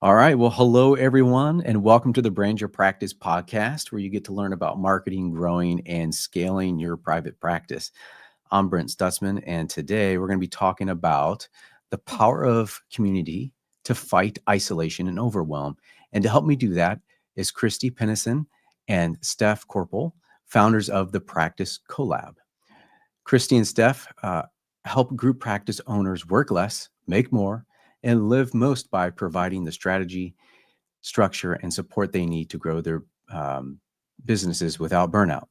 All right. Well, hello, everyone, and welcome to the Brand Your Practice podcast, where you get to learn about marketing, growing, and scaling your private practice. I'm Brent Stutzman, and today we're going to be talking about the power of community to fight isolation and overwhelm. And to help me do that is Christy Pennison and Steph Korpal, founders of the Practice Collab. Christy and Steph help group practice owners work less, make more, and live most by providing the strategy, structure, and support they need to grow their businesses without burnout.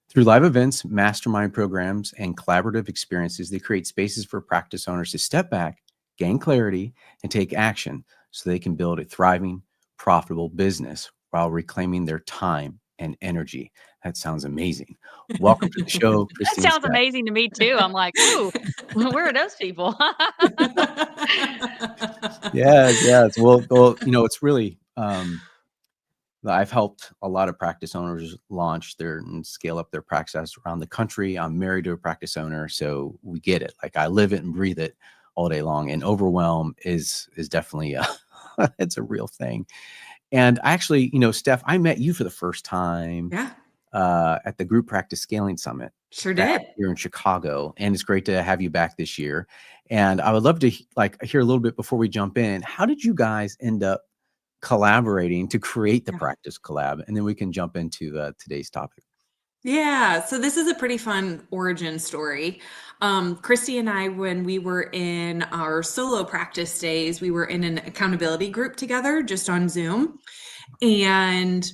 Through live events, mastermind programs, and collaborative experiences, they create spaces for practice owners to step back, gain clarity, and take action so they can build a thriving, profitable business while reclaiming their time and energy. That sounds amazing. Welcome to the show, That Christy. sounds amazing to me too. I'm like, ooh, where are those people? Yes. Well, it's really, I've helped a lot of practice owners launch and scale up their practices around the country. I'm married to a practice owner, so we get it. Like, I live it and breathe it all day long. And overwhelm is definitely it's a real thing. And actually, Steph, I met you for the first time at the Group Practice Scaling Summit. Sure did. Here in Chicago, and it's great to have you back this year. And I would love to hear a little bit before we jump in. How did you guys end up collaborating to create the Practice Collab? And then we can jump into today's topic. Yeah, so this is a pretty fun origin story. Christy and I, when we were in our solo practice days, we were in an accountability group together just on Zoom. And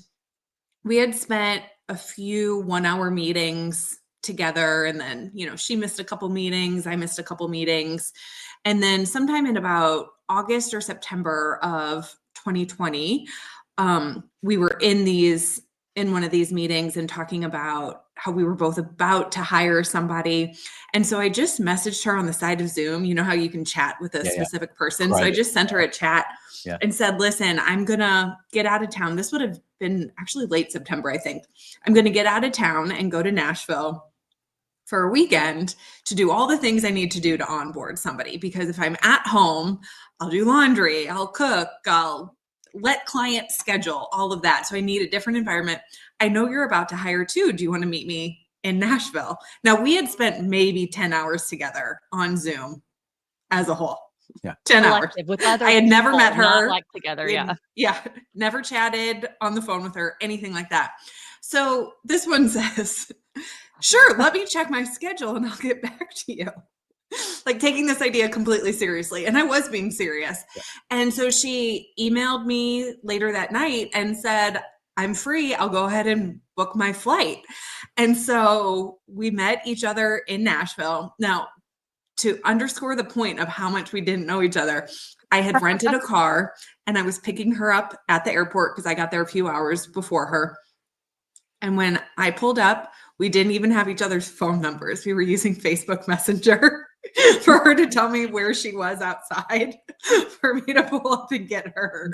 we had spent a few 1-hour meetings together. And then, she missed a couple meetings, I missed a couple meetings. And then sometime in about August or September of 2020, we were in one of these meetings and talking about how we were both about to hire somebody. And so I just messaged her on the side of Zoom. You know how you can chat with a specific person. Right. So I just sent her a chat and said, listen, I'm going to get out of town. This would have been actually late September, I think. I'm going to get out of town and go to Nashville for a weekend to do all the things I need to do to onboard somebody. Because if I'm at home, I'll do laundry, I'll cook, I'll let clients schedule, all of that. So I need a different environment. I know you're about to hire too. Do you want to meet me in Nashville? Now, we had spent maybe 10 hours together on Zoom as a whole. Yeah. 10 hours. With other I had never met her. Not like together. Yeah. Never chatted on the phone with her, anything like that. So this one says, sure, let me check my schedule and I'll get back to you. Like, taking this idea completely seriously. And I was being serious. Yeah. And so she emailed me later that night and said, I'm free. I'll go ahead and book my flight. And so we met each other in Nashville. Now, to underscore the point of how much we didn't know each other, I had rented a car and I was picking her up at the airport because I got there a few hours before her. And when I pulled up, we didn't even have each other's phone numbers. We were using Facebook Messenger for her to tell me where she was outside for me to pull up and get her.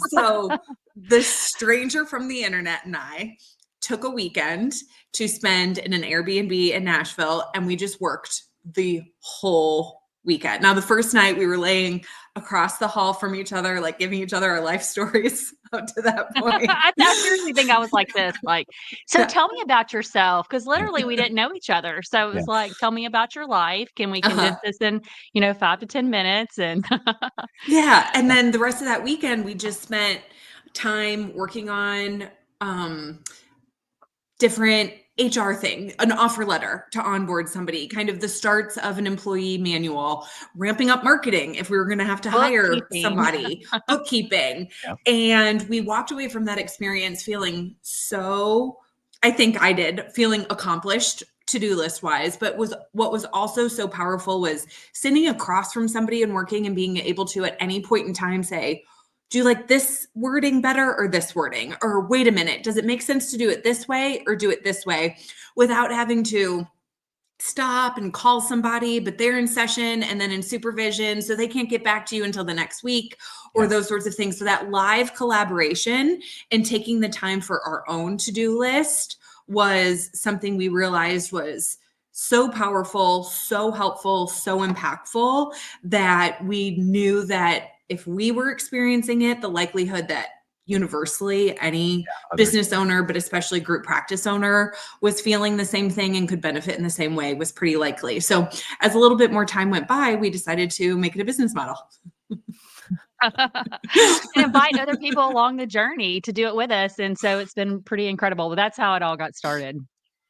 So the stranger from the internet and I took a weekend to spend in an Airbnb in Nashville, and we just worked the whole weekend. Now, the first night we were laying across the hall from each other, like giving each other our life stories up to that point. I seriously think I was like this, so tell me about yourself, because literally we didn't know each other. So it was like, tell me about your life. Can we condense this in, 5 to 10 minutes? And yeah. And then the rest of that weekend, we just spent time working on different HR thing, an offer letter to onboard somebody, kind of the starts of an employee manual, ramping up marketing if we were going to have to hire somebody, bookkeeping. Yep. And we walked away from that experience feeling feeling accomplished to-do list wise, but what was also so powerful was sitting across from somebody and working and being able to at any point in time say, do you like this wording better or this wording? Or wait a minute, does it make sense to do it this way or do it this way, without having to stop and call somebody, but they're in session and then in supervision, so they can't get back to you until the next week, or those sorts of things. So that live collaboration and taking the time for our own to-do list was something we realized was so powerful, so helpful, so impactful, that we knew that if we were experiencing it, the likelihood that universally any others. business owner, but especially group practice owner, was feeling the same thing and could benefit in the same way was pretty likely. So as a little bit more time went by, we decided to make it a business model. And invite other people along the journey to do it with us. And so it's been pretty incredible. But that's how it all got started.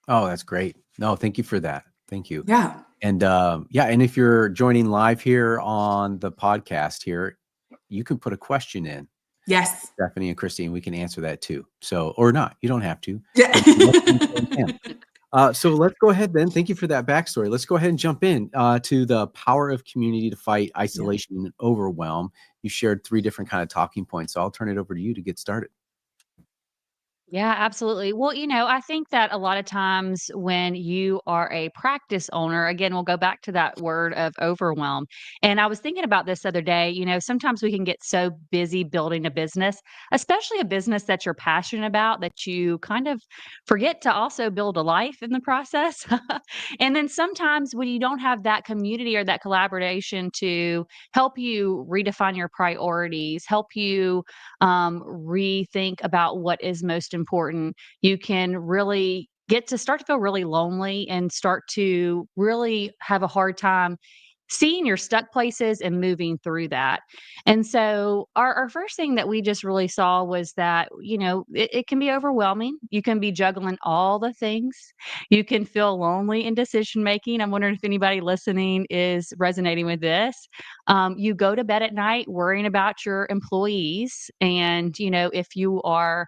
Oh, that's great. No, thank you for that. Thank you. Yeah. And and if you're joining live here on the podcast here, you can put a question in. Yes. Stephanie and Christy, and we can answer that too. So, or not, you don't have to. Yeah. So let's go ahead then. Thank you for that backstory. Let's go ahead and jump in to the power of community to fight isolation and overwhelm. You shared 3 different kind of talking points. So I'll turn it over to you to get started. Yeah, absolutely. Well, I think that a lot of times when you are a practice owner, again, we'll go back to that word of overwhelm. And I was thinking about this the other day, sometimes we can get so busy building a business, especially a business that you're passionate about, that you kind of forget to also build a life in the process. And then sometimes when you don't have that community or that collaboration to help you redefine your priorities, help you rethink about what is most important, you can really start to feel really lonely and start to really have a hard time seeing your stuck places and moving through that. And so our first thing that we just really saw was that, it can be overwhelming. You can be juggling all the things. You can feel lonely in decision making. I'm wondering if anybody listening is resonating with this. You go to bed at night worrying about your employees. And, if you are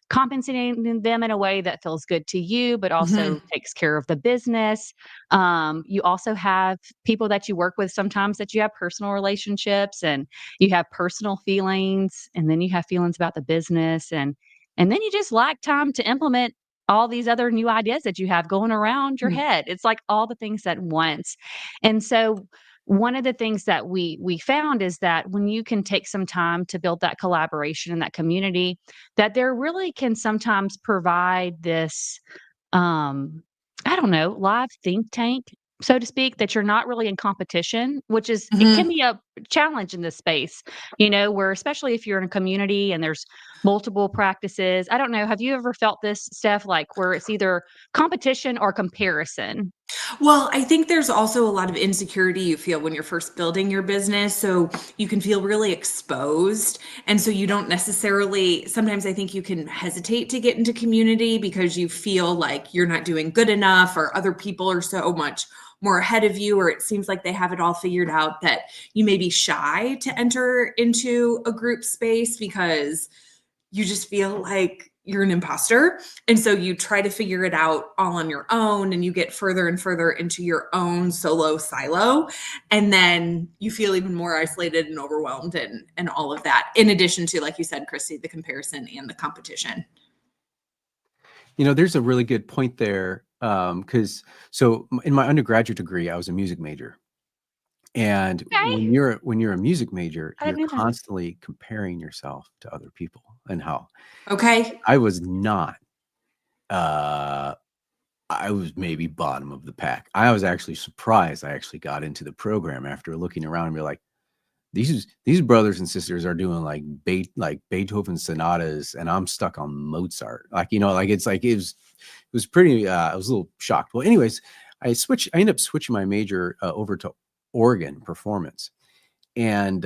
compensating them in a way that feels good to you, but also takes care of the business. You also have people that you work with sometimes that you have personal relationships and you have personal feelings, and then you have feelings about the business, and then you just lack time to implement all these other new ideas that you have going around your head. It's like all the things at once. And so one of the things that we found is that when you can take some time to build that collaboration and that community, that there really can sometimes provide this, I don't know, live think tank, so to speak, that you're not really in competition, which is, it can be a challenge in this space, where especially if you're in a community and there's multiple practices. I don't know. Have you ever felt this, Steph, like where it's either competition or comparison? Well, I think there's also a lot of insecurity you feel when you're first building your business. So you can feel really exposed. And so you don't necessarily, sometimes I think you can hesitate to get into community because you feel like you're not doing good enough, or other people are so much more ahead of you, or it seems like they have it all figured out, that you may be shy to enter into a group space because you just feel like you're an imposter. And so you try to figure it out all on your own, and you get further and further into your own solo silo. And then you feel even more isolated and overwhelmed and all of that. In addition to, like you said, Christy, the comparison and the competition. There's a really good point there. Because in my undergraduate degree, I was a music major. And when you're a music major, you're constantly comparing yourself to other people and how. Okay. I was not. I was maybe bottom of the pack. I was actually surprised I actually got into the program after looking around and be like, these brothers and sisters are doing like Beethoven sonatas, and I'm stuck on Mozart. It was pretty. I was a little shocked. Well, anyways, I ended up switching my major over to organ performance, and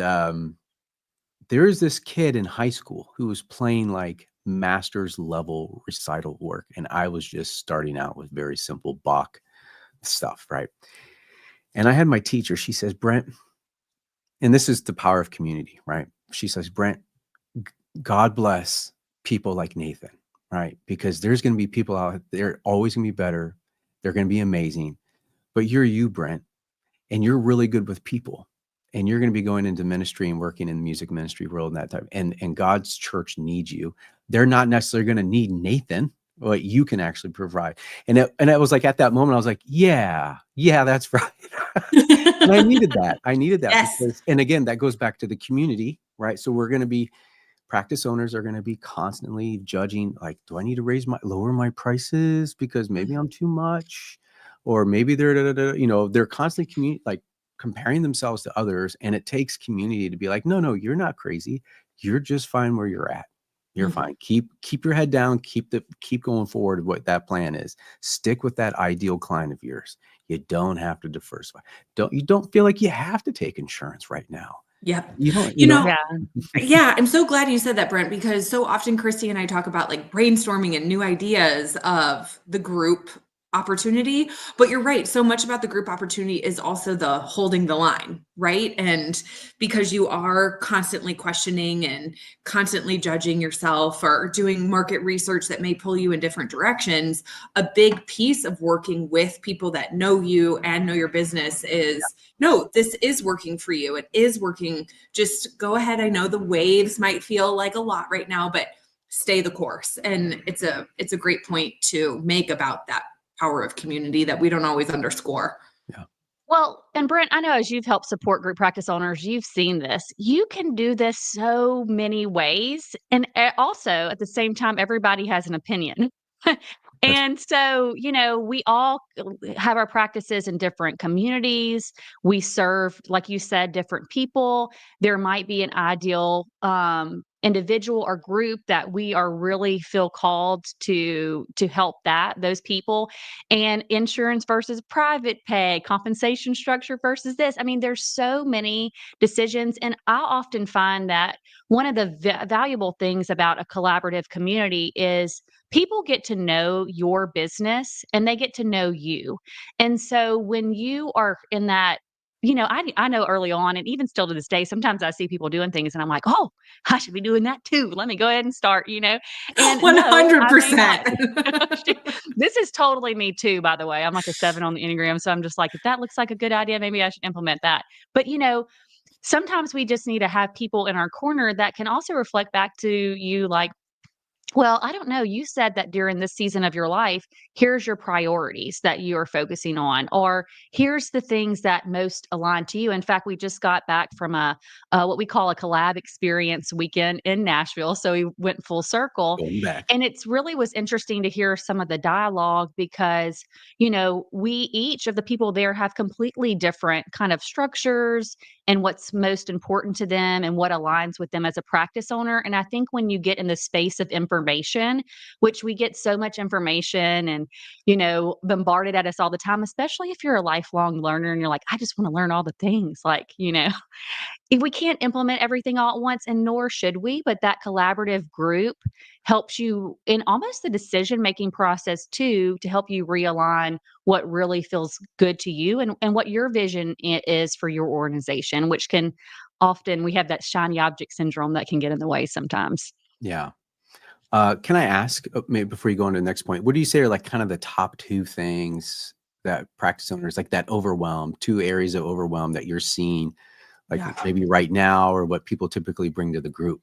there is this kid in high school who was playing like master's level recital work, and I was just starting out with very simple Bach stuff, right? And I had my teacher. She says, Brent, and this is the power of community, right? She says, Brent, God bless people like Nathan, right? Because there's going to be people out there always going to be better. They're going to be amazing. But you're you, Brent, and you're really good with people. And you're going to be going into ministry and working in the music ministry world and that type. And God's church needs you. They're not necessarily going to need Nathan, but you can actually provide. And it was like at that moment, I was like, yeah, that's right. And I needed that. Yes. Because, and again, that goes back to the community, right? So we're going to be, practice owners are going to be constantly judging, like, do I need to lower my prices because maybe I'm too much, or maybe they're constantly comparing themselves to others. And it takes community to be like, no, you're not crazy. You're just fine where you're at. You're fine. Keep your head down. Keep going forward with what that plan is. Stick with that ideal client of yours. You don't have to diversify. You don't feel like you have to take insurance right now. Yep. You don't, You know, Yeah. yeah, I'm so glad you said that, Brent, because so often Christy and I talk about like brainstorming and new ideas of the group opportunity. But you're right. So much about the group opportunity is also the holding the line, right? And because you are constantly questioning and constantly judging yourself or doing market research that may pull you in different directions, a big piece of working with people that know you and know your business is no, this is working for you. It is working. Just go ahead. I know the waves might feel like a lot right now, but stay the course. And it's a great point to make about that power of community that we don't always underscore. Yeah. Well, and Brent, I know as you've helped support group practice owners, you've seen this. You can do this so many ways. And also at the same time, everybody has an opinion. And so, we all have our practices in different communities. We serve, like you said, different people. There might be an ideal individual or group that we are really feel called to help those people. And insurance versus private pay, compensation structure versus this. I mean, there's so many decisions. And I often find that one of the valuable things about a collaborative community is people get to know your business and they get to know you. And so when you are in that, I know early on, and even still to this day, sometimes I see people doing things and I'm like, oh, I should be doing that too. Let me go ahead and start, and 100%. this is totally me too, by the way. I'm like a 7 on the Enneagram. So I'm just like, if that looks like a good idea, maybe I should implement that. But, sometimes we just need to have people in our corner that can also reflect back to you like, well, I don't know. You said that during this season of your life, here's your priorities that you are focusing on, or here's the things that most align to you. In fact, we just got back from what we call a collab experience weekend in Nashville. So we went full circle. Going back. And it's really was interesting to hear some of the dialogue because, we each of the people there have completely different kind of structures and what's most important to them and what aligns with them as a practice owner. And I think when you get in the space of information, which we get so much information and, bombarded at us all the time, especially if you're a lifelong learner and you're like, I just want to learn all the things, if we can't implement everything all at once, and nor should we, but that collaborative group helps you in almost the decision-making process too, to help you realign what really feels good to you and what your vision is for your organization, which can often, we have that shiny object syndrome that can get in the way sometimes. Yeah. Can I ask, maybe before you go on to the next point, what do you say are like kind of the top 2 things that practice owners, like that overwhelm, 2 areas of overwhelm that you're seeing, like maybe right now, or what people typically bring to the group?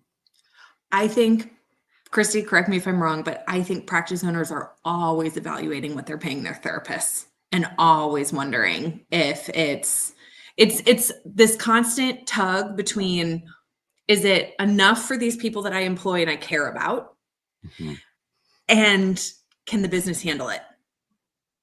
I think, Christy, correct me if I'm wrong, but I think practice owners are always evaluating what they're paying their therapists and always wondering if it's this constant tug between, is it enough for these people that I employ and I care about? Mm-hmm. And can the business handle it?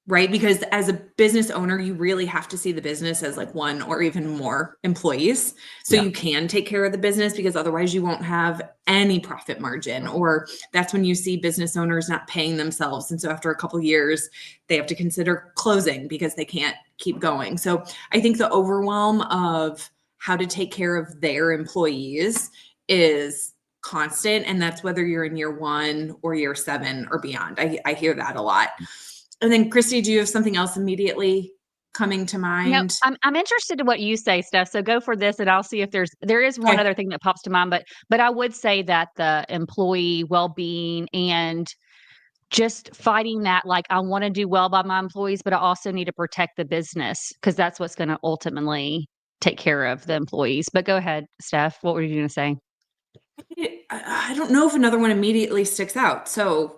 Right? Because as a business owner, you really have to see the business as like one or even more employees. So you can take care of the business, because otherwise you won't have any profit margin. Or that's when you see business owners not paying themselves. And so after a couple of years, they have to consider closing because they can't keep going. So I think the overwhelm of how to take care of their employees is constant. And that's whether you're in year 1 or year 7 or beyond. I hear that a lot. And then, Christy, do you have something else immediately coming to mind? I'm interested in what you say, Steph. So go for this, and I'll see if there is one other thing that pops to mind. But I would say that the employee well-being and just fighting that, like, I want to do well by my employees, but I also need to protect the business because that's what's going to ultimately take care of the employees. But go ahead, Steph. What were you going to say? I don't know if another one immediately sticks out. So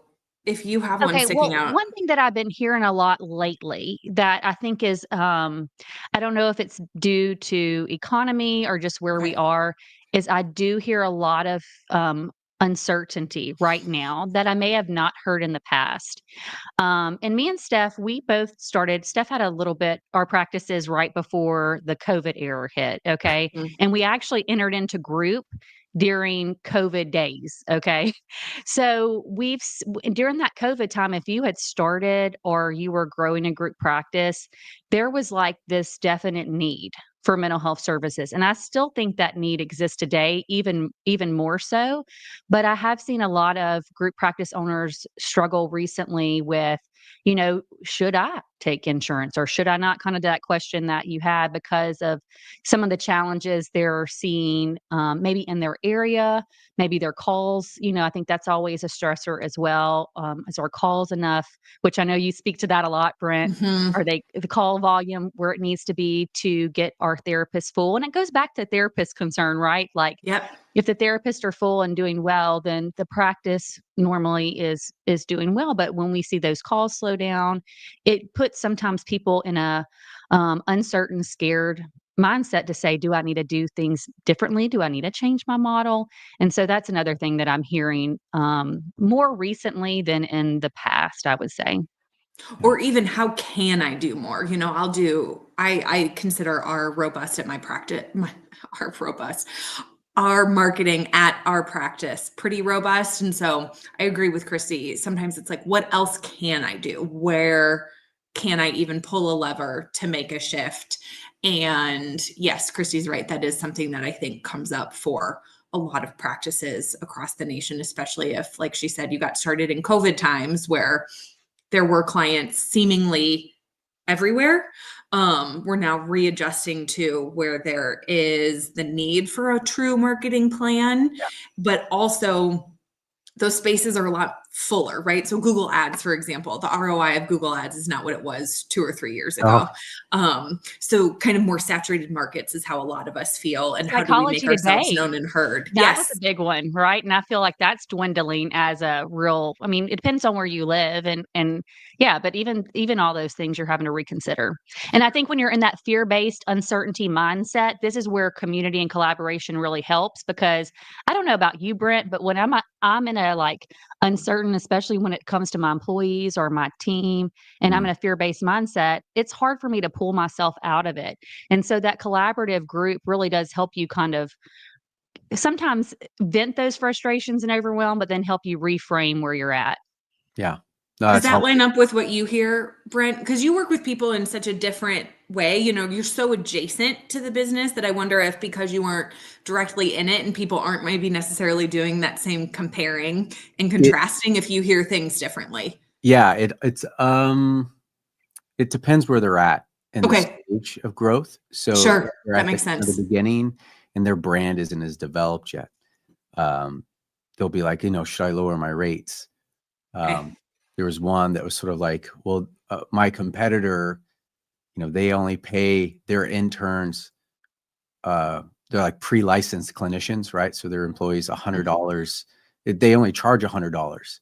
if you have one sticking out. One thing that I've been hearing a lot lately that I think is, I don't know if it's due to economy or just where we are, is I do hear a lot of uncertainty right now that I may have not heard in the past. And me and Steph, we both started, Steph had a little bit, our practices right before the COVID era hit. Okay. Mhm. And we actually entered into group during COVID days. Okay. So during that COVID time, if you had started or you were growing a group practice, there was like this definite need for mental health services. And I still think that need exists today, even more so. But I have seen a lot of group practice owners struggle recently with, should I take insurance or should I not? Kind of that question that you had because of some of the challenges they're seeing, maybe in their area, maybe their calls. I think that's always a stressor as well. Is our calls enough? Which I know you speak to that a lot, Brent. Mhm. Are they the call volume where it needs to be to get our therapists full? And it goes back to therapist concern, right? Like Yep. if the therapists are full and doing well, then the practice normally is doing well. But when we see those calls slow down, it puts sometimes people in a uncertain, scared mindset to say, do I need to do things differently? Do I need to change my model? And so that's another thing that I'm hearing more recently than in the past, I would say. Or even how can I do more? I consider our robust at my practice, our robust, our marketing at our practice pretty robust. And so I agree with Christy. Sometimes it's like, what else can I do? Where can I even pull a lever to make a shift? And yes, Christy's right. That is something that I think comes up for a lot of practices across the nation, especially if, like she said, you got started in COVID times where there were clients seemingly everywhere. We're now readjusting to where there is the need for a true marketing plan, Yeah. but also those spaces are a lot fuller, right? So Google Ads, for example, the ROI of Google Ads is not what it was 2 or 3 years ago. So kind of more saturated markets is how a lot of us feel. And how do we make Psychology ourselves Today. known and heard? That was Yes. a big one, right? And I feel like that's dwindling as a real, I mean, it depends on where you live and yeah, but even all those things you're having to reconsider. And I think when you're in that fear-based uncertainty mindset, this is where community and collaboration really helps because I don't know about you, Brent, but when I'm in a like uncertain, especially when it comes to my employees or my team, and I'm in a fear-based mindset, it's hard for me to pull myself out of it. And so that collaborative group really does help you kind of sometimes vent those frustrations and overwhelm, but then help you reframe where you're at. Yeah. No, Does that's that all. line up with what you hear, Brent? Because you work with people in such a different way. You're so adjacent to the business that I wonder if because you weren't directly in it and people aren't maybe necessarily doing that same comparing and It, contrasting, if you hear things differently. yeah, it depends where they're at in the Okay, stage of growth. So if sure. they're That at makes the sense. beginning and their brand isn't as developed yet. They'll be like, should I lower my rates? Okay. There was one that was sort of like, well, my competitor, they only pay their interns. They're like pre-licensed clinicians, right? So their employees $100. They only charge $100.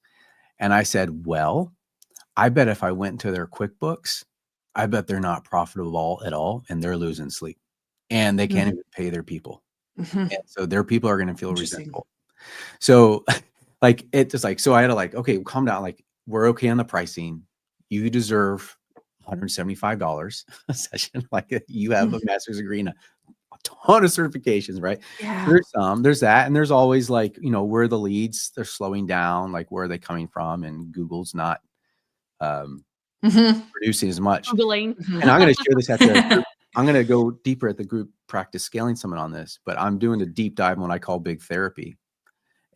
And I said, well, I bet if I went into their QuickBooks, I bet they're not profitable at all, and they're losing sleep, and they can't even pay their people, Mhm. and so their people are going to feel Interesting. resentful. So, like it just like so, I had to like, okay, calm down. Like we're okay on the pricing. You deserve $175 a session. Like you have a master's degree and a ton of certifications, right? Yeah. There's that, and there's always like where the leads they're slowing down, like where are they coming from, and Google's not Mhm. producing as much. Googling. And I'm going to share this at the group. I'm going to go deeper at the group practice scaling summit on this, but I'm doing a deep dive in what I call big therapy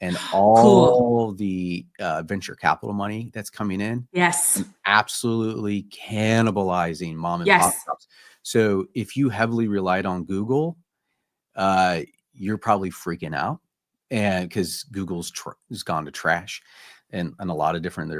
and Cool. all the venture capital money that's coming in Yes. and absolutely cannibalizing mom and pop Yes. shops. So if you heavily relied on Google, you're probably freaking out, and because Google's has gone to trash, and a lot of different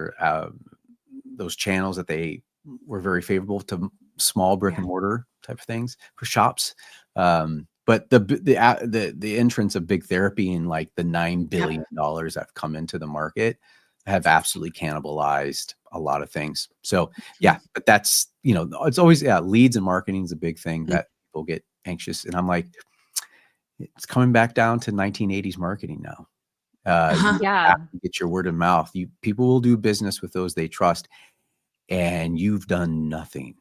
those channels that they were very favorable to small brick and mortar type of things for shops. But the entrance of big therapy and like the $9 billion that have come into the market have absolutely cannibalized a lot of things. So yeah, but that's it's always leads and marketing is a big thing that people get anxious, and I'm like, it's coming back down to 1980s marketing now. Uh-huh. You Yeah. have to get your word of mouth. People will do business with those they trust, and you've done nothing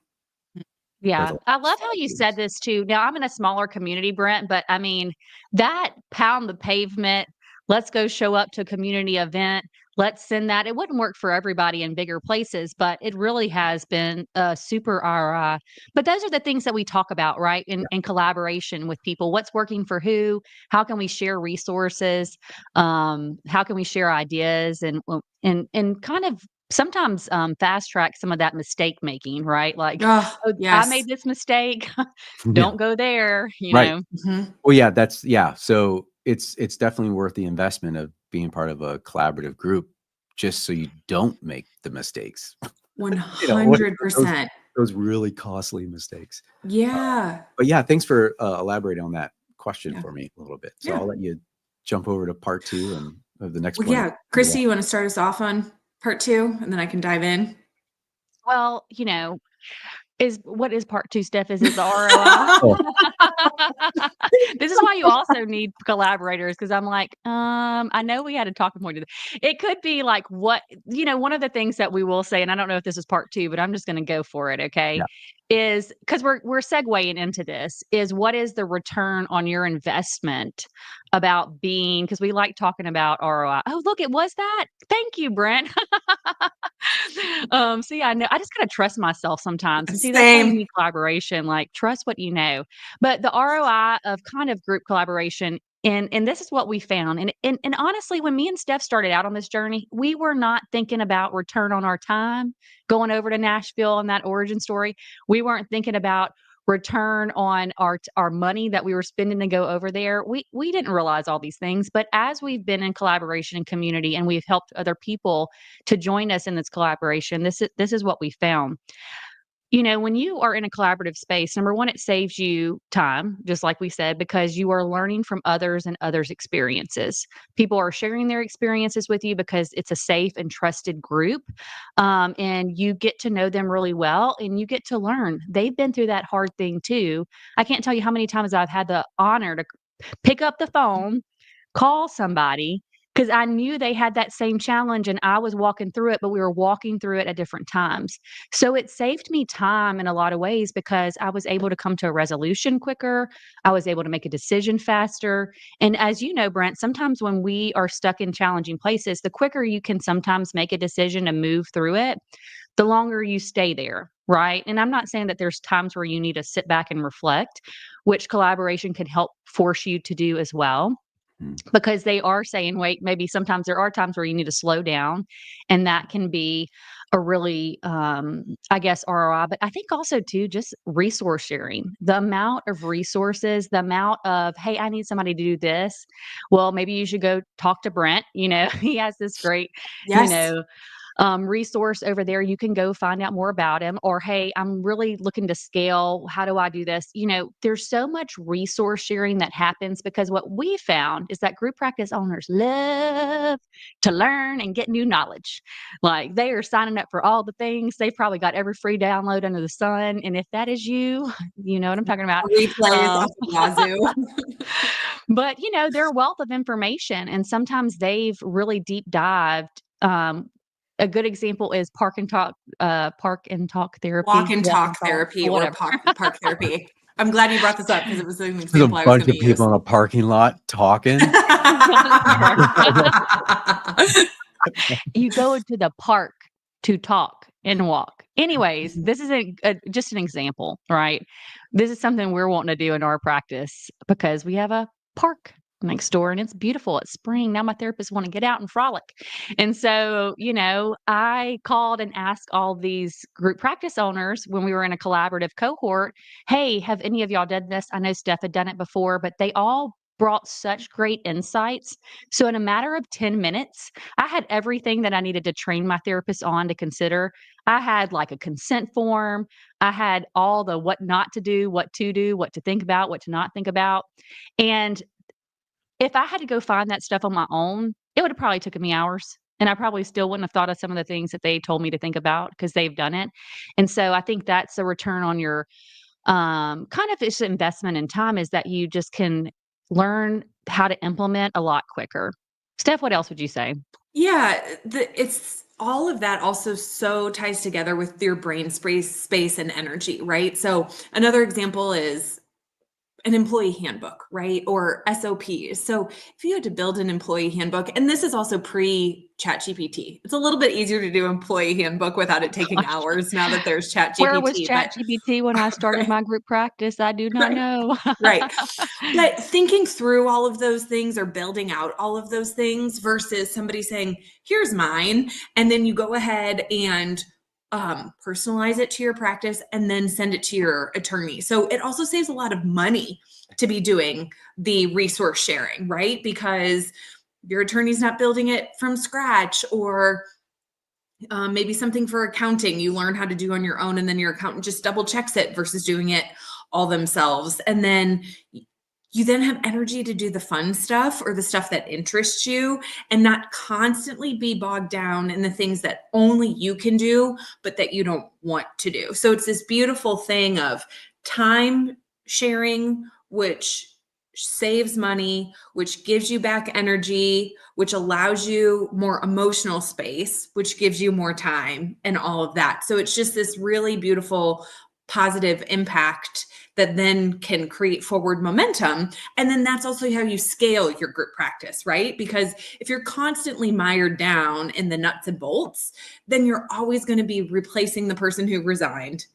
for Yeah. the I last love how 5 you said years. this too. Now, I'm in a smaller community, Brent, but I mean, that pound the pavement, let's go show up to a community event, let's send that. It wouldn't work for everybody in bigger places, but it really has been a super ROI. But those are the things that we talk about, right? In collaboration with people. What's working for who? How can we share resources? How can we share ideas and kind of sometimes fast track some of that mistake making, right? Like, Oh, "Oh, I made yes. this mistake. Yeah, Don't go there," right. Mhm. Well, yeah, so it's definitely worth the investment of being part of a collaborative group just so you don't make the mistakes. What those 100%. those really costly mistakes. Uh, Yeah. but yeah, thanks for, elaborating on that question Yeah. for me a little bit. So Yeah. I'll let you jump over to part 2 and of the next Well, point of yeah. Christy, you wanna start us off on part 2, and then I can dive in? Well, is what is part 2, Steph? Is it the ROI? Oh, This is why you also need collaborators, because 'cause I'm like, I know we had a talking point of it could be like one of the things that we will say, and I don't know if this is part 2, but I'm just gonna go for it, okay? yeah. Is because 'cause we're segueing into this, is what is the return on your investment about being? Because we like talking about ROI. Oh, look, it was that? Thank you, Brent. See, I know I just gotta trust myself sometimes, and see, that's why you Same. need collaboration, like, trust what you know. But the ROI of kind of group collaboration, and this is what we found, and honestly, when me and Steph started out on this journey, we were not thinking about return on our time going over to Nashville and that origin story. We weren't thinking about return on our money that we were spending to go over there. We didn't realize all these things, but as we've been in collaboration and community, and we've helped other people to join us in this collaboration, this is what we found. When you are in a collaborative space, number one, it saves you time, just like we said, because you are learning from others and others' experiences. People are sharing their experiences with you because it's a safe and trusted group. And you get to know them really well and you get to learn. They've been through that hard thing too. I can't tell you how many times I've had the honor to pick up the phone, call somebody, because I knew they had that same challenge and I was walking through it, but we were walking through it at different times. So it saved me time in a lot of ways because I was able to come to a resolution quicker. I was able to make a decision faster. And as you know, Brent, sometimes when we are stuck in challenging places, the quicker you can sometimes make a decision and move through it, the longer you stay there. Right. And I'm not saying that there's times where you need to sit back and reflect, which collaboration can help force you to do as well, Mm. because they are saying, wait, maybe sometimes there are times where you need to slow down, and that can be a really, I guess, ROI. But I think also too, just resource sharing, the amount of resources, the amount of, hey, I need somebody to do this. Well, maybe you should go talk to Brent. He has this great, you Yes. know, resource over there. You can go find out more about him. Or, hey, I'm really looking to scale. How do I do this? There's so much resource sharing that happens, because what we found is that group practice owners love to learn and get new knowledge. Like, they are signing up for all the things. They've probably got every free download under the sun. And if that is you, you know what I'm talking about. Replays Um, off the wazoo. but they're a wealth of information, and sometimes they've really deep dived. A good example is park and talk Walk therapy, and walk and talk talk, therapy or whatever. park therapy. I'm glad you brought this up because it was an There's a example I was bunch gonna of people use. in a parking lot talking. You go to the park to talk and walk. Anyways, this is just an example, right? This is something we're wanting to do in our practice because we have a park next door and it's beautiful. It's spring. Now my therapists want to get out and frolic. And so, I called and asked all these group practice owners when we were in a collaborative cohort, hey, have any of y'all done this? I know Steph had done it before, but they all brought such great insights. So in a matter of 10 minutes, I had everything that I needed to train my therapist on to consider. I had like a consent form. I had all the what not to do, what to do, what to think about, what to not think about. And if I had to go find that stuff on my own, it would have probably taken me hours. And I probably still wouldn't have thought of some of the things that they told me to think about because they've done it. And so I think that's a return on your kind of this investment in time, is that you just can learn how to implement a lot quicker. Steph, what else would you say? Yeah, it's all of that also so ties together with your brain space and energy, right? So another example is an employee handbook, right? Or SOPs. So if you had to build an employee handbook, and this is also pre-ChatGPT, it's a little bit easier to do employee handbook without it taking hours now that there's Where was ChatGPT. ChatGPT when I started my group practice? I do not Right. know. Right. But thinking through all of those things or building out all of those things versus somebody saying, here's mine. And then you go ahead and personalize it to your practice and then send it to your attorney. So it also saves a lot of money to be doing the resource sharing, right? Because your attorney's not building it from scratch, or maybe something for accounting you learn how to do on your own, and then your accountant just double checks it versus doing it all themselves. And then you then have energy to do the fun stuff or the stuff that interests you, and not constantly be bogged down in the things that only you can do, but that you don't want to do. So it's this beautiful thing of time sharing, which saves money, which gives you back energy, which allows you more emotional space, which gives you more time, and all of that. So it's just this really beautiful positive impact that then can create forward momentum. And then that's also how you scale your group practice, right? Because if you're constantly mired down in the nuts and bolts, then you're always going to be replacing the person who resigned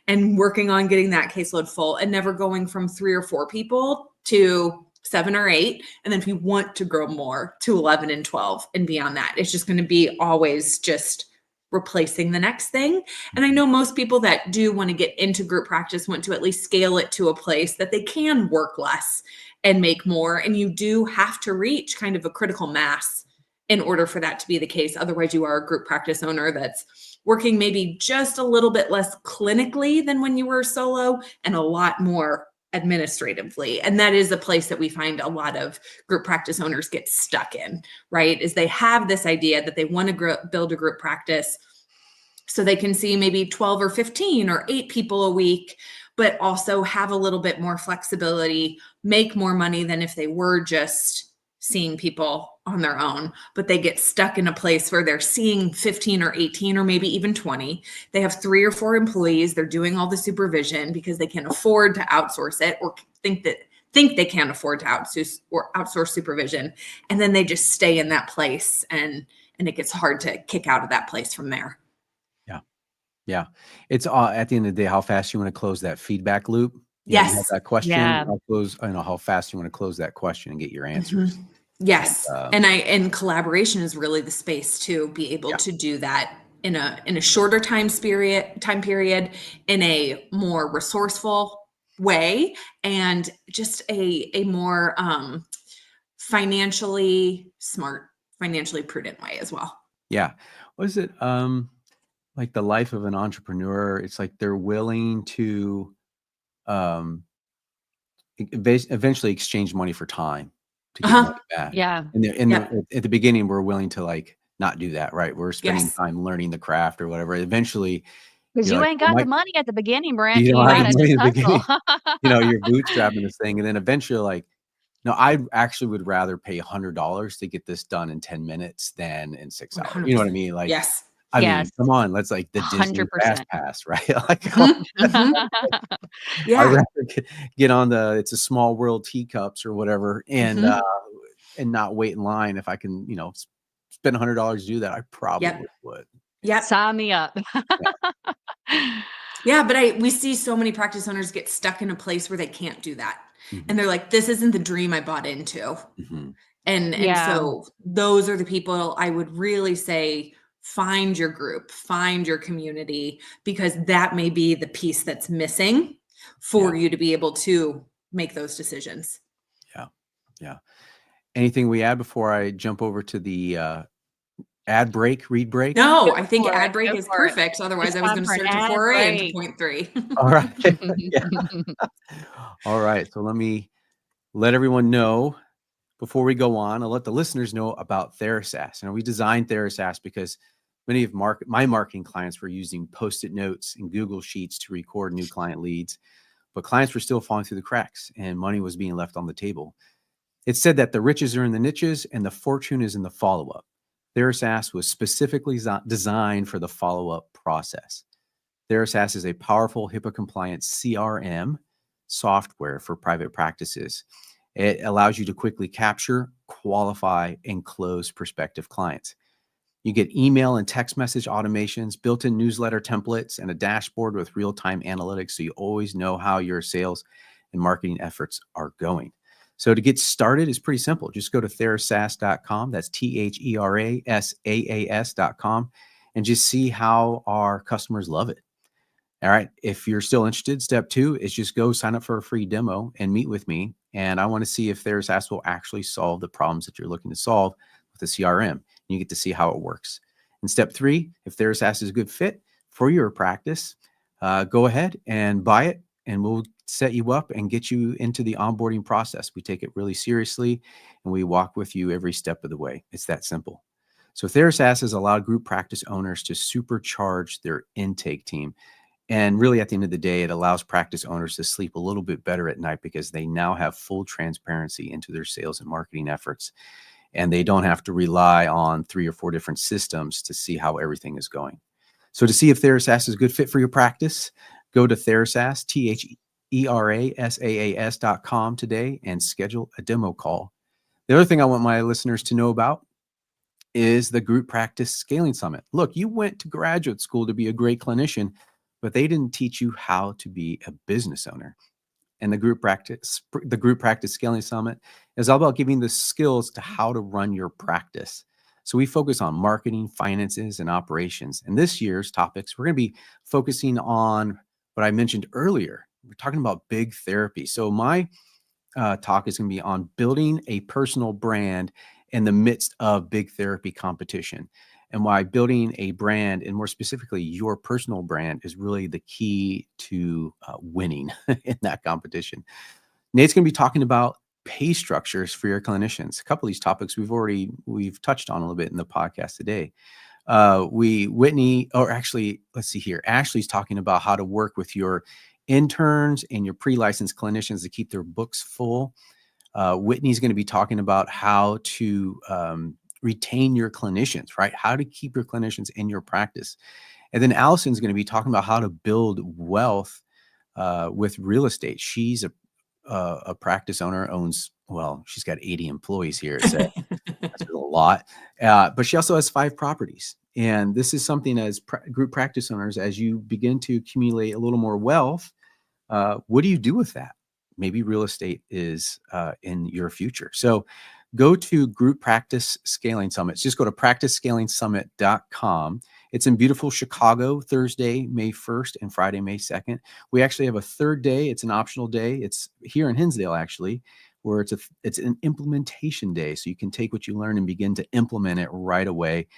and working on getting that caseload full, and never going from 3 or 4 people to 7 or 8. And then if you want to grow more to 11 and 12 and beyond that, it's just going to be always just replacing the next thing. And I know most people that do want to get into group practice want to at least scale it to a place that they can work less and make more. And you do have to reach kind of a critical mass in order for that to be the case. Otherwise, you are a group practice owner that's working maybe just a little bit less clinically than when you were solo, and a lot more administratively. And that is a place that we find a lot of group practice owners get stuck in, right? Is they have this idea that they want to build a group practice so they can see maybe 12 or 15 or 8 people a week, but also have a little bit more flexibility, make more money than if they were just seeing people on their own. But they get stuck in a place where they're seeing 15 or 18 or maybe even 20. They have 3 or 4 employees. They're doing all the supervision because they can afford to outsource it, or think they can't afford to outsource supervision. And then they just stay in that place, and it gets hard to kick out of that place from there. Yeah. It's at the end of the day, how fast you want to close that feedback loop. You have Yes. that question. Yeah. How fast you want to close that question and get your answers. Yes. And collaboration is really the space to be able to do that in a shorter time period, in a more resourceful way, and just a more financially smart, financially prudent way as well. Yeah. What is it? Like the life of an entrepreneur, it's like they're willing to eventually exchange money for time to get money back. Yeah. And at the beginning, we're willing to like not do that, right? We're spending time learning the craft or whatever. Eventually, Because you like, ain't got the money at the beginning, Brent. you You don't have gotta the money just at the beginning. hustle. You're bootstrapping this thing, and then eventually, like, no, I actually would rather pay $100 to get this done in 10 minutes than in 6 hours. You know what I mean? Like, Yes. I mean, Yes. come on, let's like the Disney 100%. Fast Pass, right? Like, Yeah. I'd rather get on it's a small world teacups or whatever, and not wait in line. If I can, spend $100 to do that, I probably would. Yeah. Sign me up. Yeah, but we see so many practice owners get stuck in a place where they can't do that. And they're like, this isn't the dream I bought into. And so those are the people I would really say, find your group, find your community, because that may be the piece that's missing for you to be able to make those decisions. Yeah. Anything we add before I jump over to the read break? No, I think ad break is perfect. Otherwise, I was going to start to foray into point 3. All right. All right. So let me let everyone know before we go on. I'll let the listeners know about TheraSAS. We designed TheraSAS because many of my marketing clients were using Post-it notes and Google Sheets to record new client leads, but clients were still falling through the cracks and money was being left on the table. It said that the riches are in the niches and the fortune is in the follow-up. TheraSAS was specifically designed for the follow-up process. TheraSAS is a powerful HIPAA-compliant CRM software for private practices. It allows you to quickly capture, qualify, and close prospective clients. You get email and text message automations, built-in newsletter templates, and a dashboard with real-time analytics so you always know how your sales and marketing efforts are going. So to get started is pretty simple. Just go to therasas.com. That's THERASAAS.com, and just see how our customers love it. All right. If you're still interested, step 2 is just go sign up for a free demo and meet with me. And I want to see if TheraSAS will actually solve the problems that you're looking to solve with the CRM. You get to see how it works. And step 3, if TheraSAS is a good fit for your practice, go ahead and buy it, and we'll set you up and get you into the onboarding process. We take it really seriously, and we walk with you every step of the way. It's that simple. So TheraSAS has allowed group practice owners to supercharge their intake team. And really, at the end of the day, it allows practice owners to sleep a little bit better at night because they now have full transparency into their sales and marketing efforts. And they don't have to rely on 3 or 4 different systems to see how everything is going. So to see if TheraSAS is a good fit for your practice, go to TheraSAS, THERASAAS.com today and schedule a demo call. The other thing I want my listeners to know about is the Group Practice Scaling Summit. Look, you went to graduate school to be a great clinician, but they didn't teach you how to be a business owner. And the Group Practice Scaling Summit is all about giving the skills to how to run your practice. So we focus on marketing, finances, and operations. And this year's topics, we're going to be focusing on what I mentioned earlier. We're talking about big therapy. So my talk is going to be on building a personal brand in the midst of big therapy competition, and why building a brand, and more specifically your personal brand, is really the key to winning in that competition. Nate's going to be talking about pay structures for your clinicians. A couple of these topics we've touched on a little bit in the podcast today. Ashley's talking about how to work with your interns and your pre-licensed clinicians to keep their books full. Whitney's going to be talking about how to retain your clinicians, right? How to keep your clinicians in your practice. And then Allison's going to be talking about how to build wealth with real estate. She's a practice owner, she's got 80 employees here. So that's a lot. But she also has 5 properties. And this is something as group practice owners, as you begin to accumulate a little more wealth, what do you do with that? Maybe real estate is in your future. So go to Group Practice Scaling Summits. Just go to practicescalingsummit.com. It's in beautiful Chicago, Thursday, May 1st and Friday, May 2nd. We actually have a third day. It's an optional day. It's here in Hinsdale, actually, where it's an implementation day. So you can take what you learn and begin to implement it right away.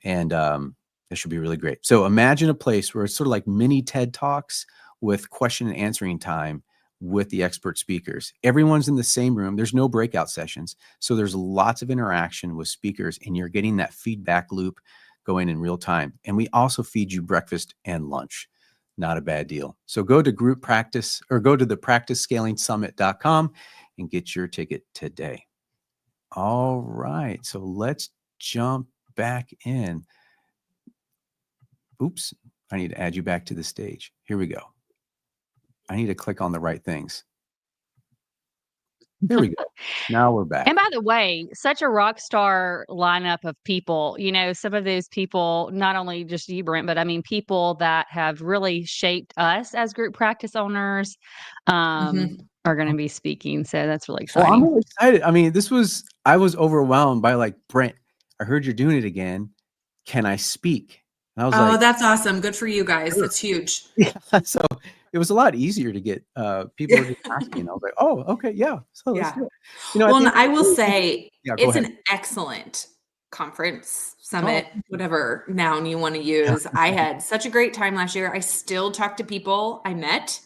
And it should be really great. So imagine a place where it's sort of like mini TED Talks with question and answering time with the expert speakers. Everyone's in the same room. There's no breakout sessions. So there's lots of interaction with speakers, and you're getting that feedback loop going in real time. And we also feed you breakfast and lunch. Not a bad deal. So go to Group Practice, or go to the practicescalingsummit.com and get your ticket today. All right. So let's jump back in. Oops. I need to add you back to the stage. Here we go. I need to click on the right things. There we go. Now we're back. And by the way, such a rock star lineup of people. You know, some of those people, not only just you, Brent, but I mean, people that have really shaped us as group practice owners are going to be speaking. So that's really exciting. Well, I'm really excited. I mean, I was overwhelmed by like, Brent, I heard you're doing it again. Can I speak? And I was like, that's awesome. Good for you guys. That's huge. Yeah. So it was a lot easier to get people were just asking. I was like, oh, okay, yeah. So let's do it. You know, well, and I will say it's ahead. an excellent conference, summit, whatever noun you want to use. I had such a great time last year. I still talk to people I met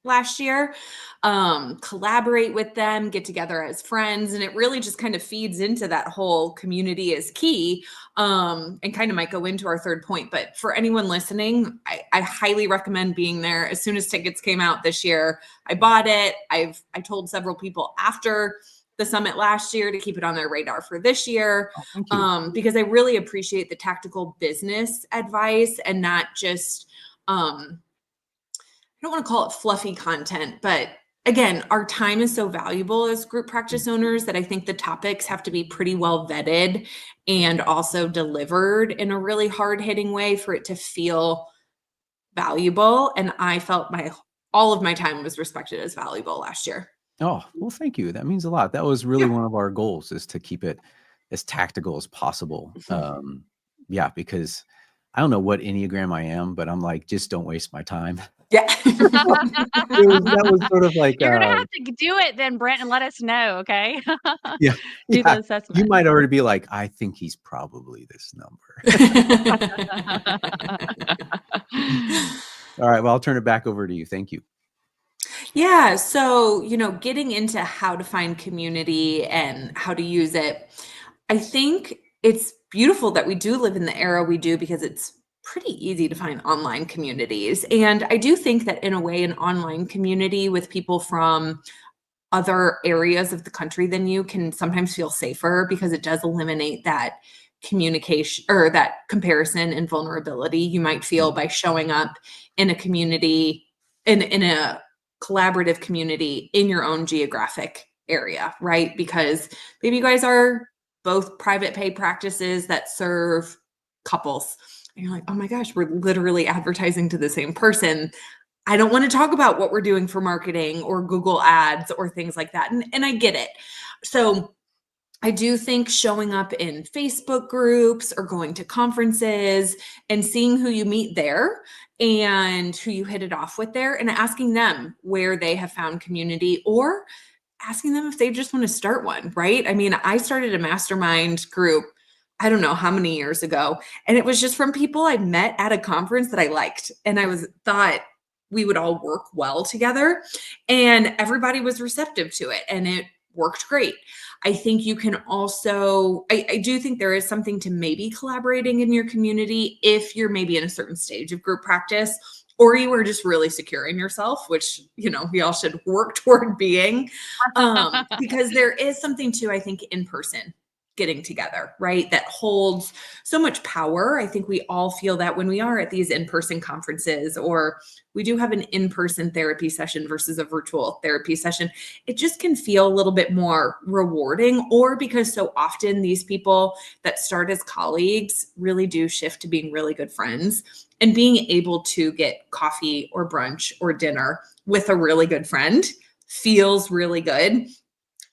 last year, collaborate with them, get together as friends. And it really just kind of feeds into that whole community is key, and kind of might go into our third point. But for anyone listening, I highly recommend being there. As soon as tickets came out this year, I bought it. I told several people after the summit last year to keep it on their radar for this year. Oh, thank you. Because I really appreciate the tactical business advice and not just, I don't want to call it fluffy content, but again, our time is so valuable as group practice owners that I think the topics have to be pretty well vetted and also delivered in a really hard hitting way for it to feel valuable. And I felt all of my time was respected as valuable last year. Oh, well, thank you. That means a lot. That was really one of our goals, is to keep it as tactical as possible. Yeah, because I don't know what Enneagram I am, but I'm like, just don't waste my time. Yeah. That was sort of like, You're gonna have to do it then, Brent, and let us know, okay? yeah, Do the you assessment. might already be like, I think he's probably this number. All right, well, I'll turn it back over to you. Thank you. Yeah. So, getting into how to find community and how to use it, I think it's beautiful that we do live in the era we do because it's pretty easy to find online communities. And I do think that in a way, an online community with people from other areas of the country than you can sometimes feel safer because it does eliminate that communication or that comparison and vulnerability you might feel by showing up in a community, in a collaborative community in your own geographic area, right? Because maybe you guys are both private pay practices that serve couples. And you're like, oh my gosh, we're literally advertising to the same person. I don't want to talk about what we're doing for marketing or Google ads or things like that. And I get it. So I do think showing up in Facebook groups or going to conferences and seeing who you meet there and who you hit it off with there and asking them where they have found community or asking them if they just want to start one, right? I mean, I started a mastermind group, I don't know how many years ago, and it was just from people I met at a conference that I liked. And I thought we would all work well together, and everybody was receptive to it and it worked great. I think you can also, I do think there is something to maybe collaborating in your community if you're maybe in a certain stage of group practice or you are just really secure in yourself, which, we all should work toward being, because there is something to, I think, in person getting together, right? That holds so much power. I think we all feel that when we are at these in-person conferences or we do have an in-person therapy session versus a virtual therapy session, it just can feel a little bit more rewarding, or because so often these people that start as colleagues really do shift to being really good friends, and being able to get coffee or brunch or dinner with a really good friend feels really good.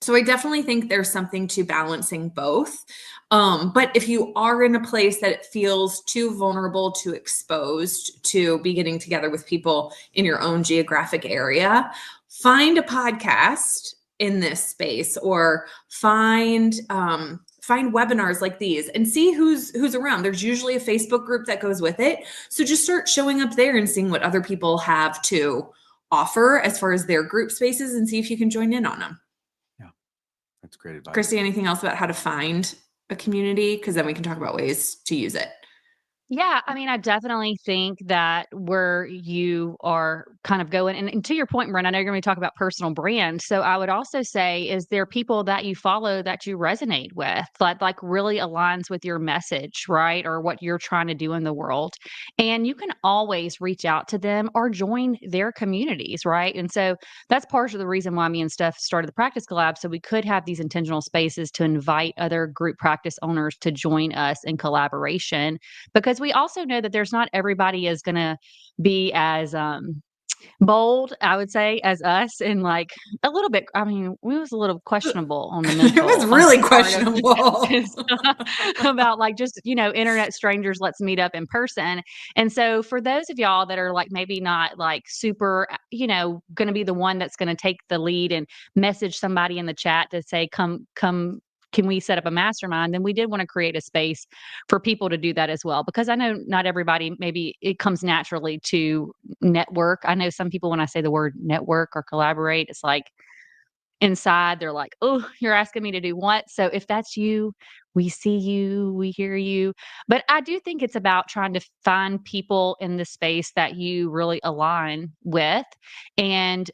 So I definitely think there's something to balancing both. But if you are in a place that it feels too vulnerable, too exposed to be getting together with people in your own geographic area, find a podcast in this space or find webinars like these and see who's around. There's usually a Facebook group that goes with it. So just start showing up there and seeing what other people have to offer as far as their group spaces and see if you can join in on them. That's great advice. Christy, anything else about how to find a community? Because then we can talk about ways to use it. Yeah, I mean, I definitely think that where you are kind of going, and to your point, Brent, I know you're going to talk about personal brand. So I would also say, is there people that you follow that you resonate with, like really aligns with your message, right? Or what you're trying to do in the world. And you can always reach out to them or join their communities, right? And so that's part of the reason why me and Steph started the Practice Collab. So we could have these intentional spaces to invite other group practice owners to join us in collaboration, because we also know that there's not everybody is going to be as bold, I would say, as us, and like a little bit. I mean, we was a little questionable on the mental. It was really questionable about like just internet strangers. Let's meet up in person. And so for those of y'all that are like maybe not like super, going to be the one that's going to take the lead and message somebody in the chat to say, come. Can we set up a mastermind? Then we did want to create a space for people to do that as well, because I know not everybody, maybe it comes naturally to network. I know some people, when I say the word network or collaborate, it's like inside they're like, oh, you're asking me to do what? So if that's you, we see you, we hear you. But I do think it's about trying to find people in the space that you really align with, and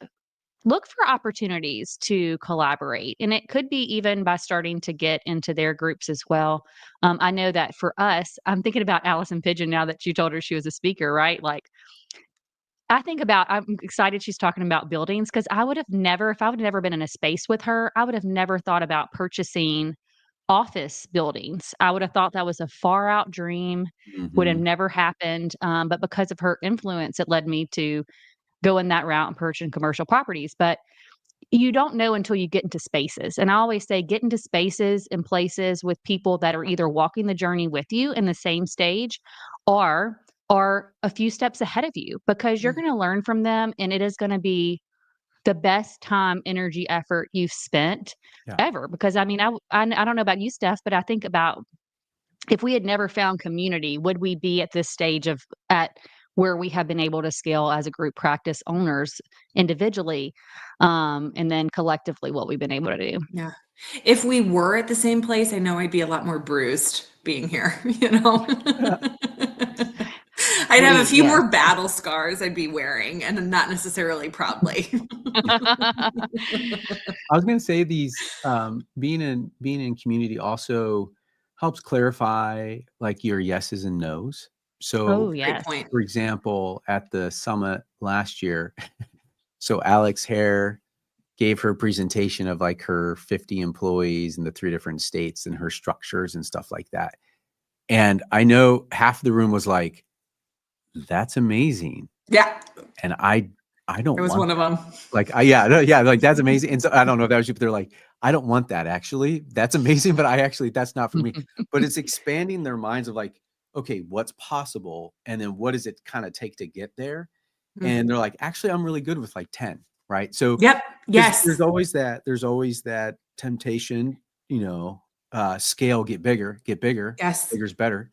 look for opportunities to collaborate. And it could be even by starting to get into their groups as well. I know that for us, I'm thinking about Allison Pigeon now that you told her she was a speaker, right? Like, I'm excited she's talking about buildings because I would have never, if I would have never been in a space with her, I would have never thought about purchasing office buildings. I would have thought that was a far out dream, would have Mhm. never happened. But because of her influence, it led me to go in that route and purchase commercial properties. But you don't know until you get into spaces. And I always say, get into spaces and places with people that are either walking the journey with you in the same stage or are a few steps ahead of you because you're Mm. going to learn from them. And it is going to be the best time, energy, effort you've spent Yeah. ever. Because I mean, I don't know about you, Steph, but I think about if we had never found community, would we be at this stage of at where we have been able to scale as a group practice owners individually, and then collectively what we've been able to do. Yeah. If we were at the same place, I know I'd be a lot more bruised being here, you know? I'd have a few Yes. more battle scars I'd be wearing, and not necessarily proudly. I was going to say these being in community also helps clarify like your yeses and nos. So, Oh, Great yes. point. for example, at the summit last year, so Alex Hare gave her presentation of like her 50 employees in the 3 different states and her structures and stuff like that. And I know half the room was like, "That's amazing," Yeah, and I don't it was want one of them. like, yeah, no, yeah, like that's amazing. And so I don't know if that was you, but they're like, I don't want that actually. That's amazing, but that's not for me. But it's expanding their minds of like, okay, what's possible? And then what does it kind of take to get there? And they're like, actually, I'm really good with like 10, right? So Yep. because Yes. there's always that temptation, scale, get bigger, Yes. bigger's better.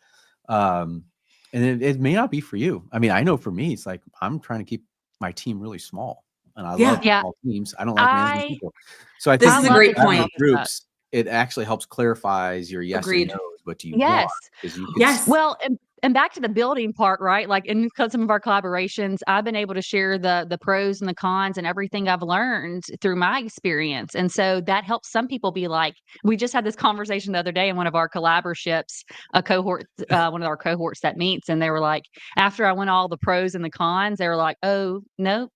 And it may not be for you. I mean, I know for me, it's like, I'm trying to keep my team really small. And I love Yeah. Yeah. small teams. I don't like managing I people. So I This think I is a love great that you having point. brought this up. groups, it actually helps clarifies your yes and Agreed. no's. What do you want? Yes. Because you could Yes. Well, and back to the building part, right? Like in some of our collaborations, I've been able to share the pros and the cons and everything I've learned through my experience. And so that helps some people be like, we just had this conversation the other day in one of our collaborships, one of our cohorts that meets, and they were like, after I went all the pros and the cons, they were like, oh no.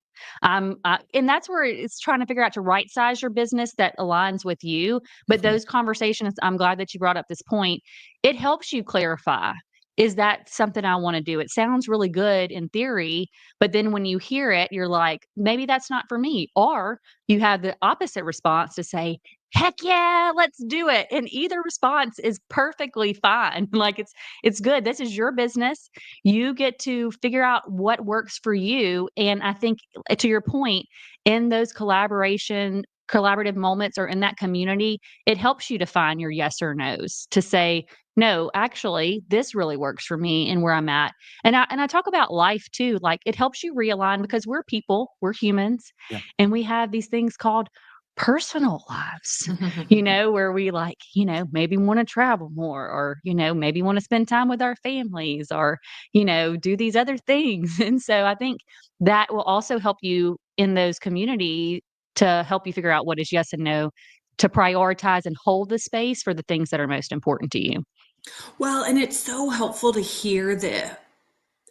And that's where it's trying to figure out to right size your business that aligns with you. But Mhm. those conversations, I'm glad that you brought up this point. It helps you clarify, is that something I want to do? It sounds really good in theory, but then when you hear it, you're like, maybe that's not for me. Or you have the opposite response to say, heck yeah, let's do it. And either response is perfectly fine. Like it's good. This is your business. You get to figure out what works for you. And I think to your point, in those collaborative moments or in that community, it helps you define your yes or no's to say, no, actually, this really works for me and where I'm at. And I talk about life too. Like it helps you realign because we're people, we're humans, Yeah. and we have these things called personal lives, where we like, maybe want to travel more or, maybe want to spend time with our families or, do these other things. And so I think that will also help you in those community to help you figure out what is yes and no, to prioritize and hold the space for the things that are most important to you. Well, and it's so helpful to hear the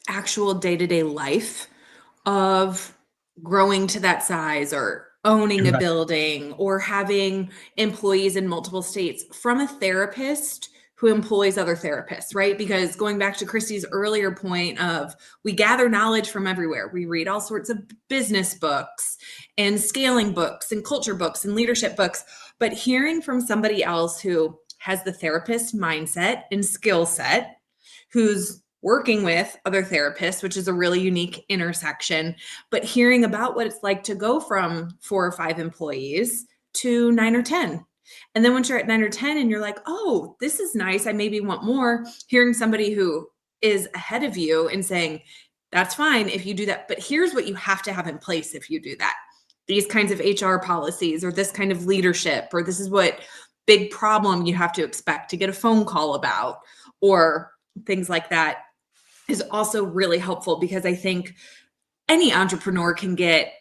actual day-to-day life of growing to that size or owning a Right. building or having employees in multiple states from a therapist who employs other therapists, right? Because going back to Christy's earlier point of we gather knowledge from everywhere. We read all sorts of business books and scaling books and culture books and leadership books, but hearing from somebody else who has the therapist mindset and skill set, who's working with other therapists, which is a really unique intersection, but hearing about what it's like to go from 4 or 5 employees to 9 or 10. And then once you're at 9 or 10 and you're like, oh, this is nice, I maybe want more, hearing somebody who is ahead of you and saying, that's fine if you do that, but here's what you have to have in place if you do that. These kinds of HR policies or this kind of leadership, or this is what big problem you have to expect to get a phone call about, or things like that, is also really helpful because I think any entrepreneur can get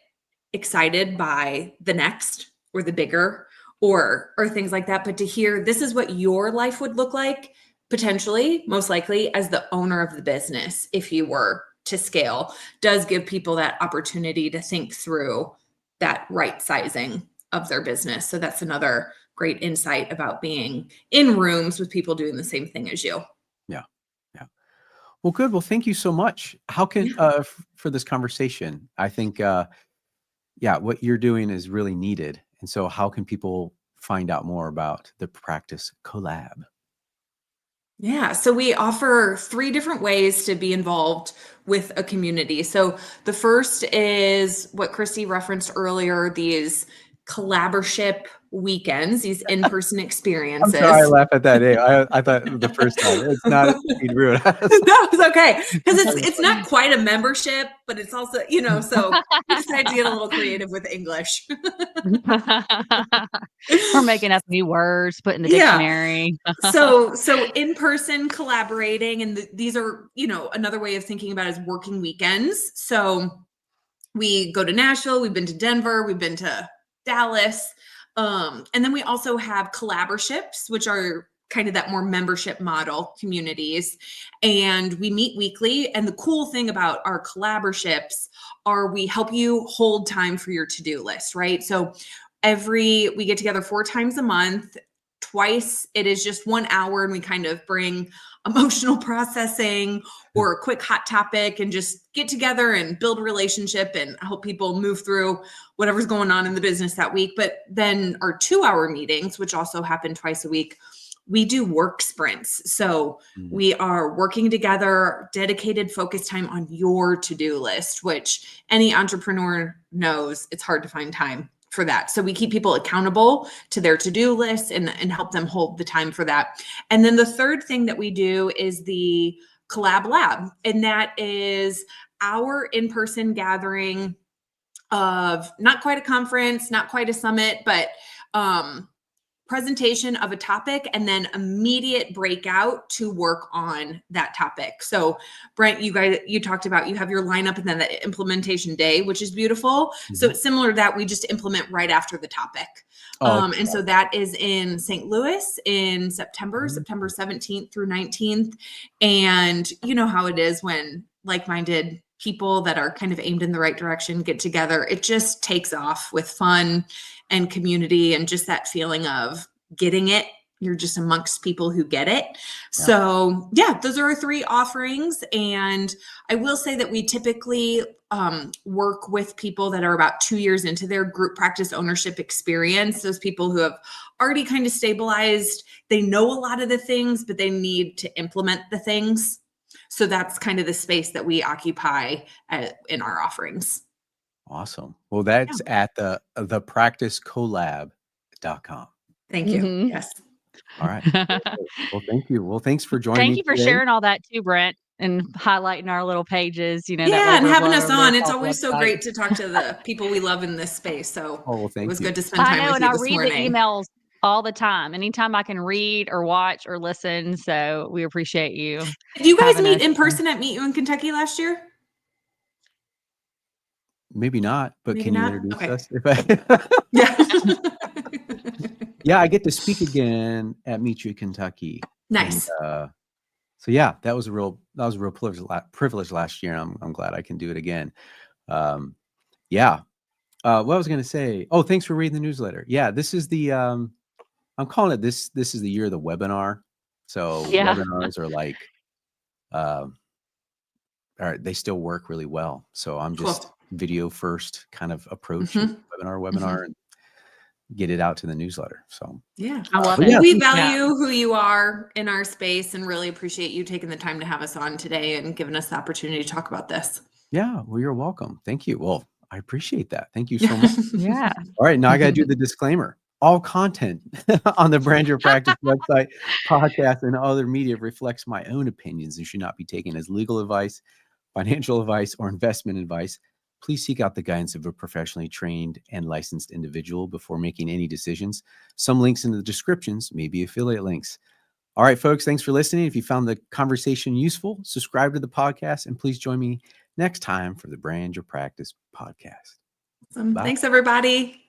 excited by the next or the bigger or things like that, but to hear this is what your life would look like potentially, most likely, as the owner of the business if you were to scale, does give people that opportunity to think through that right sizing of their business. So that's another great insight about being in rooms with people doing the same thing as you. Yeah. Yeah. Well, good. Well, thank you so much. How can, for this conversation, I think, what you're doing is really needed. And so how can people find out more about the Practice Collab? Yeah, so we offer 3 different ways to be involved with a community. So the first is what Christy referenced earlier, these collaborship weekends, these in-person I'm experiences. sorry I laugh at that. Hey, I thought the first time. It's not being rude. No, it's okay. Because it's not quite a membership, but it's also, so we decided to get a little creative with English. We're making up new words, put in the Yeah. dictionary. So in-person collaborating, and these are, another way of thinking about it is working weekends. So we go to Nashville, we've been to Denver, we've been to Dallas. And then we also have collaborships, which are kind of that more membership model communities. And we meet weekly. And the cool thing about our collaborships are we help you hold time for your to-do list, right? So we get together 4 times a month. Twice it is just 1 hour, and we kind of bring emotional processing or a quick hot topic and just get together and build a relationship and help people move through whatever's going on in the business that week. But then our 2-hour meetings, which also happen twice a week, we do work sprints. So we are working together, dedicated focus time on your to-do list, which any entrepreneur knows it's hard to find time for that. So we keep people accountable to their to-do list and help them hold the time for that. And then the third thing that we do is the Collab Lab. And that is our in-person gathering of not quite a conference, not quite a summit, but presentation of a topic and then immediate breakout to work on that topic. So Brent, you talked about, you have your lineup and then the implementation day, which is beautiful. Mm-hmm. So it's similar to that. We just implement right after the topic. And so that is in St. Louis in September 17th through 19th. And you know how it is when like-minded people that are kind of aimed in the right direction get together, it just takes off with fun and community and just that feeling of getting it. You're just amongst people who get it. Yeah. So those are our 3 offerings. And I will say that we typically work with people that are about 2 years into their group practice ownership experience. Those people who have already kind of stabilized, they know a lot of the things, but they need to implement the things. So that's kind of the space that we occupy in our offerings. Awesome. Well, that's at the practicecollab.com. Thank you. Mm-hmm. Yes. All right. Well, thank you. Well, thanks for joining me. Thank you for sharing all that too, Brent, and highlighting our little pages, and having us on. It's always so great to talk to the people we love in this space. So it was good to spend time with you this morning. I read the emails all the time. Anytime I can read or watch or listen. So we appreciate you. Did you guys meet in person at Meet You in Kentucky last year? Maybe not, but can you introduce us? Yeah, I get to speak again at Meet You in Kentucky. Nice. And, that was a real privilege last year. I'm glad I can do it again. What I was going to say. Oh, thanks for reading the newsletter. Yeah, this is the I'm calling it this is the year of the webinar. So webinars are like all right, they still work really well. So I'm just video first kind of approach webinar and get it out to the newsletter. So I love it. We value who you are in our space and really appreciate you taking the time to have us on today and giving us the opportunity to talk about this. Yeah, well, you're welcome. Thank you. Well, I appreciate that. Thank you so much. Yeah. All right, now I got to do the disclaimer. All content on the Brand Your Practice website, podcast, and other media reflects my own opinions and should not be taken as legal advice, financial advice, or investment advice. Please seek out the guidance of a professionally trained and licensed individual before making any decisions. Some links in the descriptions may be affiliate links. All right, folks, thanks for listening. If you found the conversation useful, subscribe to the podcast, and please join me next time for the Brand Your Practice podcast. Awesome. Bye. Thanks, everybody.